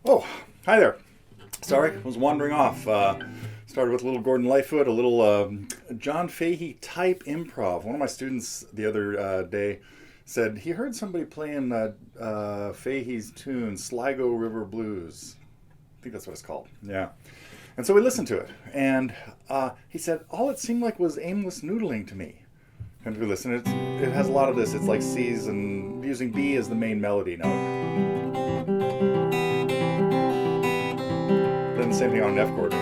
Oh, hi there. Sorry, I was wandering off. Started with a little Gordon Lightfoot, a little John Fahey type improv. One of my students the other day said he heard somebody playing Fahey's tune, Sligo River Blues. I think that's what it's called. Yeah. And so we listened to it, and he said all it seemed like was aimless noodling to me. And we listen, it has a lot of this. It's like C's and using B as the main melody note. Then the same thing on an F chord.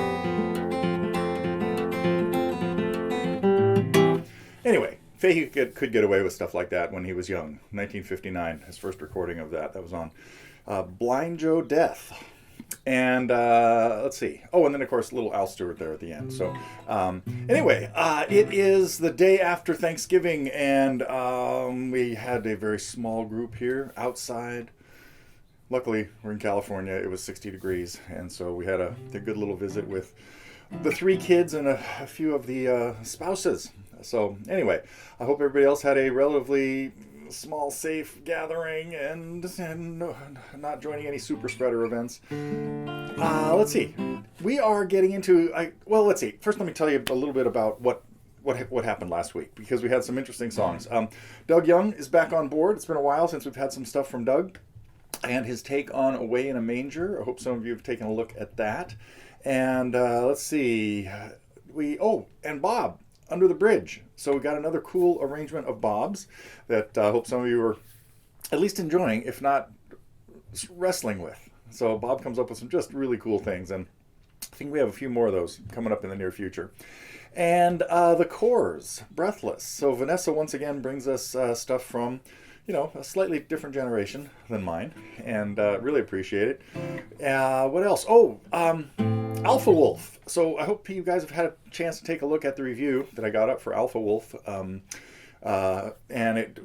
Anyway, Fahey could get away with stuff like that when he was young. 1959, his first recording of that was on Blind Joe Death. And let's see. Oh, and then of course little Al Stewart there at the end. So anyway, it is the day after Thanksgiving, and we had a very small group here outside. Luckily, we're in California. It was 60 degrees, and so we had a good little visit with the 3 kids and a few of the spouses. So anyway, I hope everybody else had a relatively small, safe gathering and not joining any super spreader events. Let's see. We are getting into. Let's see. First, let me tell you a little bit about what happened last week, because we had some interesting songs. Doug Young is back on board. It's been a while since we've had some stuff from Doug, and his take on Away in a Manger. I hope some of you have taken a look at that. And let's see. And Bob, Under the Bridge. So we got another cool arrangement of Bob's that I hope some of you are at least enjoying, if not wrestling with. So Bob comes up with some just really cool things, and I think we have a few more of those coming up in the near future. And the Corrs, Breathless. So Vanessa once again brings us stuff from, a slightly different generation than mine, and really appreciate it. What else? Alpha Wolf. So I hope you guys have had a chance to take a look at the review that I got up for Alpha Wolf. And it,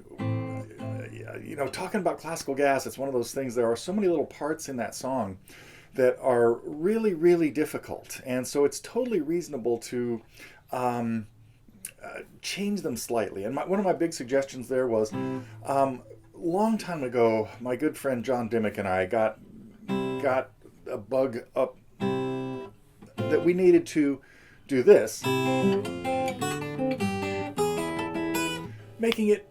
talking about classical gas, it's one of those things. There are so many little parts in that song that are really, really difficult. And so it's totally reasonable to change them slightly. And one of my big suggestions there was, long time ago, my good friend John Dimmick and I got a bug up that we needed to do this, making it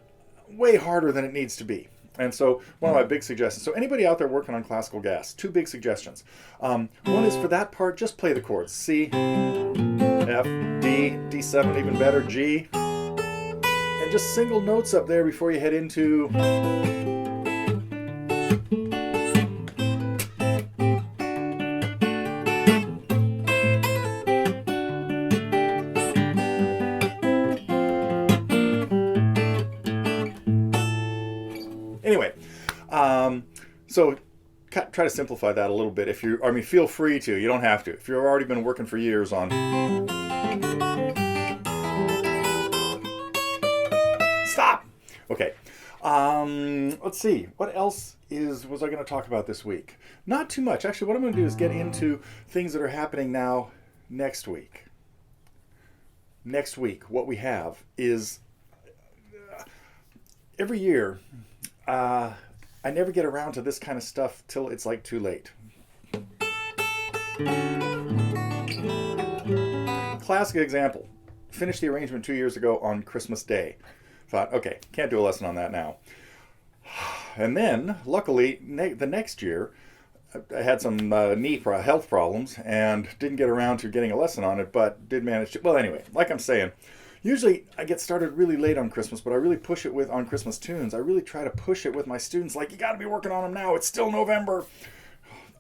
way harder than it needs to be. And so one of my big suggestions, so anybody out there working on classical gas, 2 big suggestions. One is for that part, just play the chords. C, F, D, D7 even better, G, and just single notes up there before you head into so try to simplify that a little bit. Feel free to. You don't have to. If you've already been working for years on. Stop! Okay. Let's see. What else was I going to talk about this week? Not too much. Actually, what I'm going to do is get into things that are happening now next week. Next week, what we have is every year, I never get around to this kind of stuff till it's like too late. Classic example. Finished the arrangement 2 years ago on Christmas Day. Thought, okay, can't do a lesson on that now. And then, luckily, the next year, I had some health problems and didn't get around to getting a lesson on it, but did manage to. Well, anyway, like I'm saying, usually I get started really late on Christmas, but I really push it on Christmas tunes. I really try to push it with my students, like, you got to be working on them now. It's still November.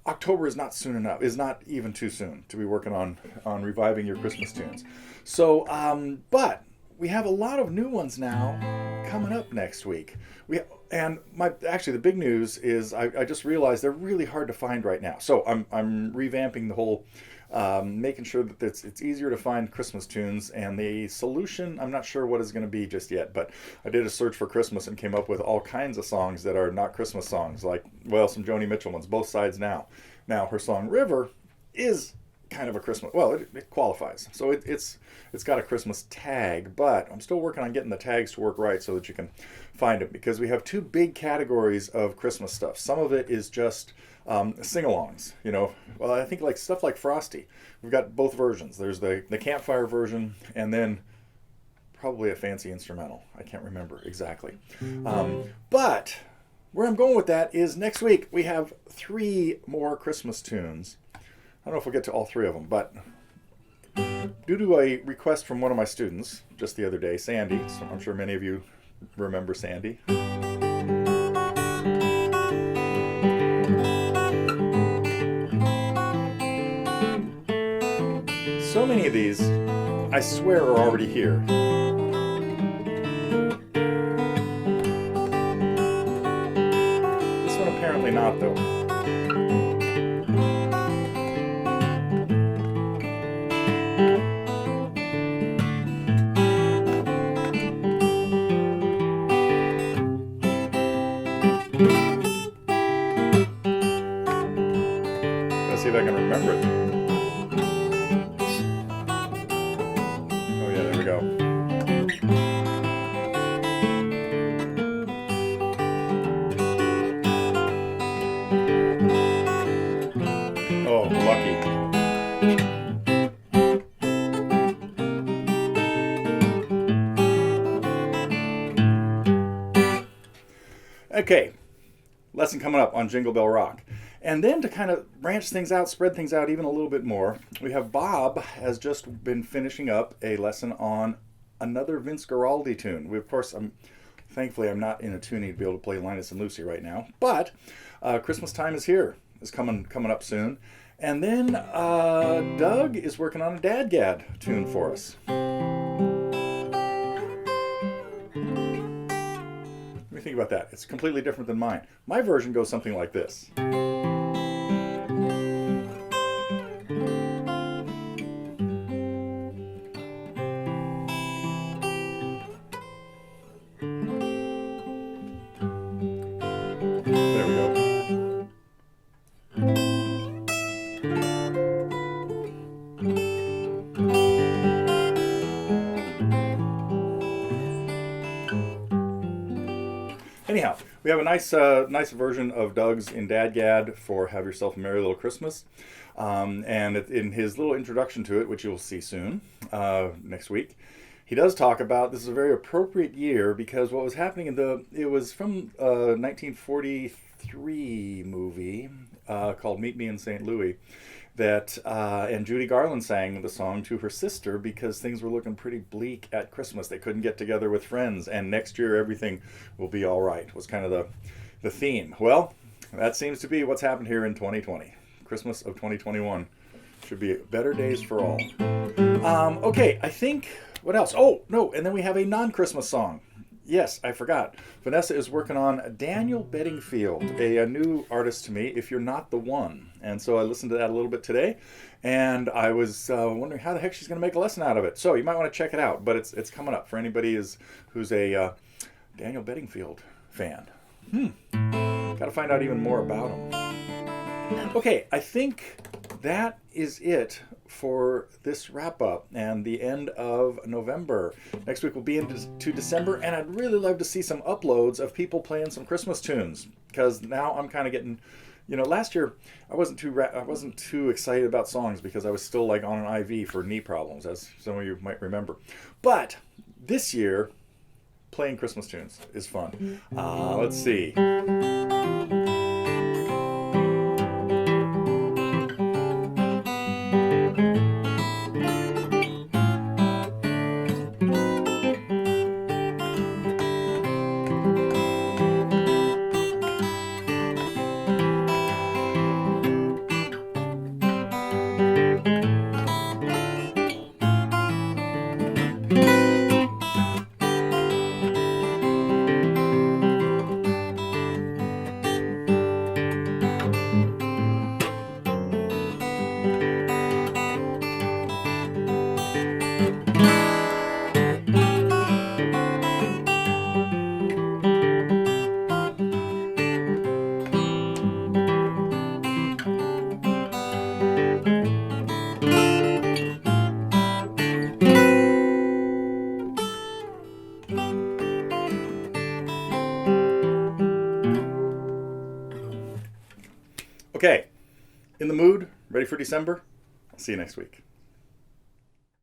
October is not soon enough. Is not even too soon to be working on reviving your Christmas tunes. So, but we have a lot of new ones now coming up next week. The big news is I just realized they're really hard to find right now. So I'm revamping the whole. Making sure that it's easier to find Christmas tunes, and the solution, I'm not sure what is going to be just yet, but I did a search for Christmas and came up with all kinds of songs that are not Christmas songs, like, some Joni Mitchell ones, Both Sides Now. Now, her song River is kind of a Christmas. Well, it qualifies. So it's got a Christmas tag, but I'm still working on getting the tags to work right so that you can find it, because we have two big categories of Christmas stuff. Some of it is just sing-alongs. Well, I think like stuff like Frosty. We've got both versions. There's the campfire version, and then probably a fancy instrumental. I can't remember exactly. But where I'm going with that is next week we have 3 more Christmas tunes. I don't know if we'll get to all 3 of them, but due to a request from one of my students just the other day, Sandy, so I'm sure many of you remember Sandy. So many of these, I swear, are already here. This one apparently not, though. Let's see if I can remember it. Oh yeah, there we go. Oh, lucky. Okay, lesson coming up on Jingle Bell Rock. And then to kind of branch things out, spread things out even a little bit more, we have Bob has just been finishing up a lesson on another Vince Guaraldi tune. Of course, thankfully I'm not in a tuning to be able to play Linus and Lucy right now, but Christmas Time is here. It's coming up soon. And then Doug is working on a DADGAD tune for us. Think about that. It's completely different than mine. My version goes something like this. There we go. Anyhow, we have a nice version of Doug's in DADGAD for Have Yourself a Merry Little Christmas. And in his little introduction to it, which you'll see soon, next week, he does talk about this is a very appropriate year because what was happening it was from a 1943 movie called Meet Me in St. Louis. And Judy Garland sang the song to her sister because things were looking pretty bleak at Christmas. They couldn't get together with friends, and next year everything will be all right, was kind of the theme. Well, that seems to be what's happened here in 2020. Christmas of 2021 should be better days for all. Okay, I think, what else? Oh, no, and then we have a non-Christmas song. Yes, I forgot. Vanessa is working on Daniel Bedingfield, a new artist to me, If You're Not the One. And so I listened to that a little bit today, and I was wondering how the heck she's going to make a lesson out of it. So you might want to check it out, but it's coming up for anybody who's a Daniel Bedingfield fan. Got to find out even more about him. Okay, I think that is it for this wrap up and the end of November. Next week we'll be into December, and I'd really love to see some uploads of people playing some Christmas tunes, because now I'm kind of getting, last year I wasn't too excited about songs because I was still like on an IV for knee problems, as some of you might remember. But this year, playing Christmas tunes is fun. Let's see. Okay, in the mood, ready for December? I'll see you next week.